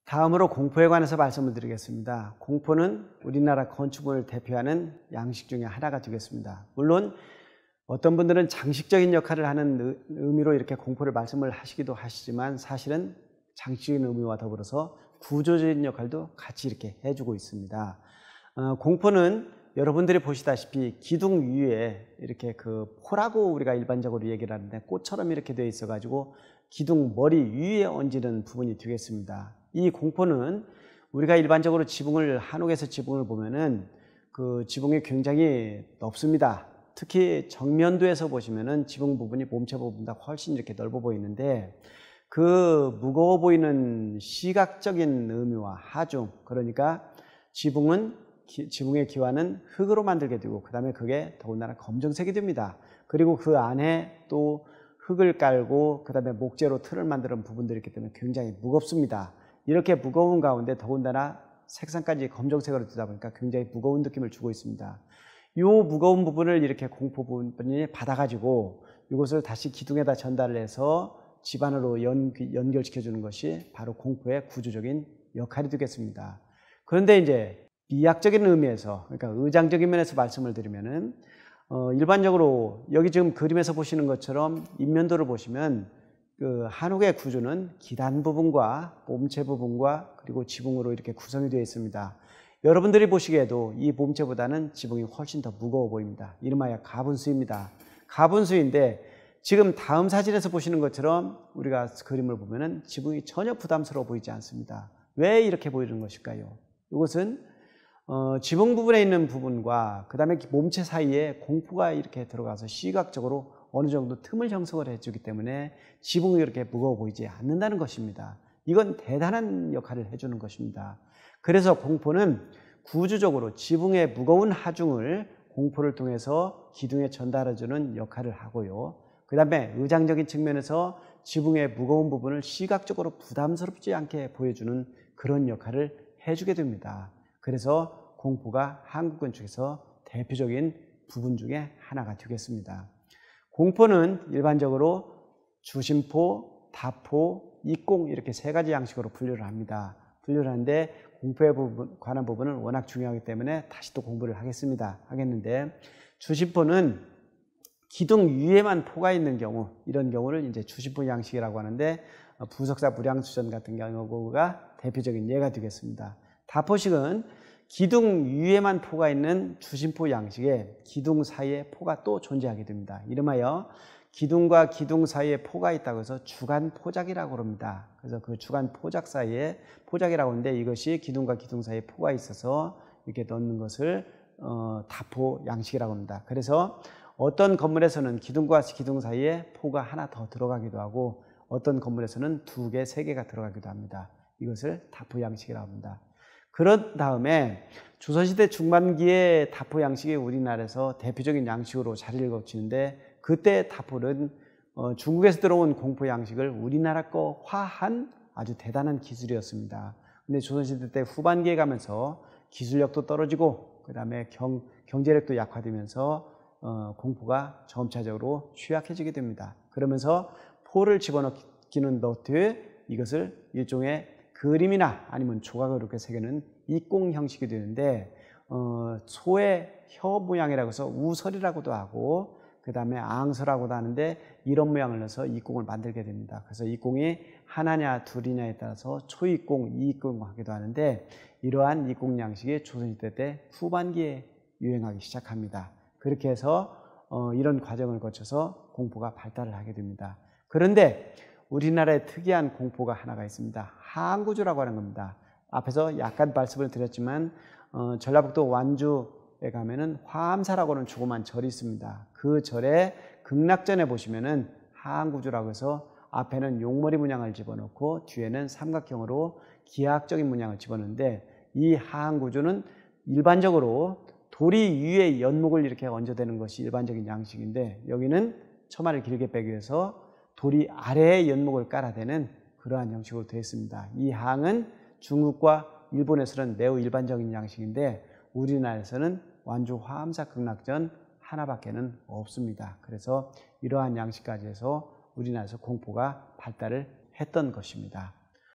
다음으로 공포에 관해서 말씀을 드리겠습니다. 공포는 우리나라 건축물을 대표하는 양식 중에 하나가 되겠습니다. 물론 어떤 분들은 장식적인 역할을 하는 의미로 이렇게 공포를 말씀을 하시기도 하시지만 사실은 장식적인 의미와 더불어서 구조적인 역할도 같이 이렇게 해주고 있습니다. 공포는 여러분들이 보시다시피 기둥 위에 이렇게 그 포라고 우리가 일반적으로 얘기를 하는데 꽃처럼 이렇게 되어 있어 가지고 기둥 머리 위에 얹는 부분이 되겠습니다. 이 공포는 우리가 일반적으로 지붕을 한옥에서 지붕을 보면은 그 지붕이 굉장히 넓습니다. 특히 정면도에서 보시면은 지붕 부분이 몸체 부분보다 훨씬 이렇게 넓어 보이는데 그 무거워 보이는 시각적인 의미와 하중, 그러니까 지붕의 기와는 흙으로 만들게 되고 그 다음에 그게 더군다나 검정색이 됩니다. 그리고 그 안에 또 흙을 깔고 그 다음에 목재로 틀을 만드는 부분들이 있기 때문에 굉장히 무겁습니다. 이렇게 무거운 가운데 더군다나 색상까지 검정색으로 되다 보니까 굉장히 무거운 느낌을 주고 있습니다. 이 무거운 부분을 이렇게 공포 부분이 받아가지고 이것을 다시 기둥에다 전달을 해서 집안으로 연결시켜주는 것이 바로 공포의 구조적인 역할이 되겠습니다. 그런데 이제 미학적인 의미에서, 그러니까 의장적인 면에서 말씀을 드리면은 일반적으로 여기 지금 그림에서 보시는 것처럼 인면도를 보시면 그 한옥의 구조는 기단 부분과 몸체 부분과 그리고 지붕으로 이렇게 구성이 되어 있습니다. 여러분들이 보시기에도 이 몸체보다는 지붕이 훨씬 더 무거워 보입니다. 이름하여 가분수입니다. 가분수인데 지금 다음 사진에서 보시는 것처럼 우리가 그림을 보면은 지붕이 전혀 부담스러워 보이지 않습니다. 왜 이렇게 보이는 것일까요? 이것은 지붕 부분에 있는 부분과 그 다음에 몸체 사이에 공포가 이렇게 들어가서 시각적으로 어느 정도 틈을 형성을 해주기 때문에 지붕이 이렇게 무거워 보이지 않는다는 것입니다. 이건 대단한 역할을 해주는 것입니다. 그래서 공포는 구조적으로 지붕의 무거운 하중을 공포를 통해서 기둥에 전달해주는 역할을 하고요. 그 다음에 의장적인 측면에서 지붕의 무거운 부분을 시각적으로 부담스럽지 않게 보여주는 그런 역할을 해주게 됩니다. 그래서 공포가 한국 건축에서 대표적인 부분 중에 하나가 되겠습니다. 공포는 일반적으로 주심포, 다포, 입공 이렇게 세 가지 양식으로 분류를 합니다. 분류를 하는데 공포에 관한 부분은 워낙 중요하기 때문에 다시 또 공부를 하겠는데 주심포는 기둥 위에만 포가 있는 경우, 이런 경우를 이제 주심포 양식이라고 하는데 부석사 무량수전 같은 경우가 대표적인 예가 되겠습니다. 다포식은 기둥 위에만 포가 있는 주심포 양식에 기둥 사이에 포가 또 존재하게 됩니다. 이름하여 기둥과 기둥 사이에 포가 있다고 해서 주간 포작이라고 합니다. 그래서 그 주간 포작 사이에 포작이라고 하는데 이것이 기둥과 기둥 사이에 포가 있어서 이렇게 넣는 것을 다포 양식이라고 합니다. 그래서 어떤 건물에서는 기둥과 기둥 사이에 포가 하나 더 들어가기도 하고 어떤 건물에서는 두 개, 세 개가 들어가기도 합니다. 이것을 다포 양식이라고 합니다. 그런 다음에 조선시대 중반기에 다포 양식이 우리나라에서 대표적인 양식으로 자리를 거치는데 그때 다포는 중국에서 들어온 공포 양식을 우리나라 거화한 아주 대단한 기술이었습니다. 근데 조선시대 때 후반기에 가면서 기술력도 떨어지고 그 다음에 경제력도 약화되면서 공포가 점차적으로 취약해지게 됩니다. 그러면서 포를 집어넣기는 넣되 이것을 일종의 그림이나 아니면 조각을 이렇게 새기는 입공 형식이 되는데 소의 혀 모양이라고 해서 우설이라고도 하고 그 다음에 앙서라고도 하는데 이런 모양을 넣어서 입공을 만들게 됩니다. 그래서 입공이 하나냐 둘이냐에 따라서 초입공, 이입공 하기도 하는데 이러한 입공 양식이 조선시대 때 후반기에 유행하기 시작합니다. 그렇게 해서 이런 과정을 거쳐서 공포가 발달을 하게 됩니다. 그런데 우리나라의 특이한 공포가 하나가 있습니다. 하항구조라고 하는 겁니다. 앞에서 약간 말씀을 드렸지만 전라북도 완주에 가면은 화암사라고 하는 조그만 절이 있습니다. 그 절의 극락전에 보시면은 하항구조라고 해서 앞에는 용머리 문양을 집어넣고 뒤에는 삼각형으로 기하학적인 문양을 집어넣는데 이 하항구조는 일반적으로 돌이 위에 연목을 이렇게 얹어대는 것이 일반적인 양식인데 여기는 처마를 길게 빼기 위해서 돌이 아래에 연목을 깔아대는 그러한 형식으로 되어 있습니다. 이 항은 중국과 일본에서는 매우 일반적인 양식인데 우리나라에서는 완주 화암사 극락전 하나밖에는 없습니다. 그래서 이러한 양식까지 해서 우리나라에서 공포가 발달을 했던 것입니다.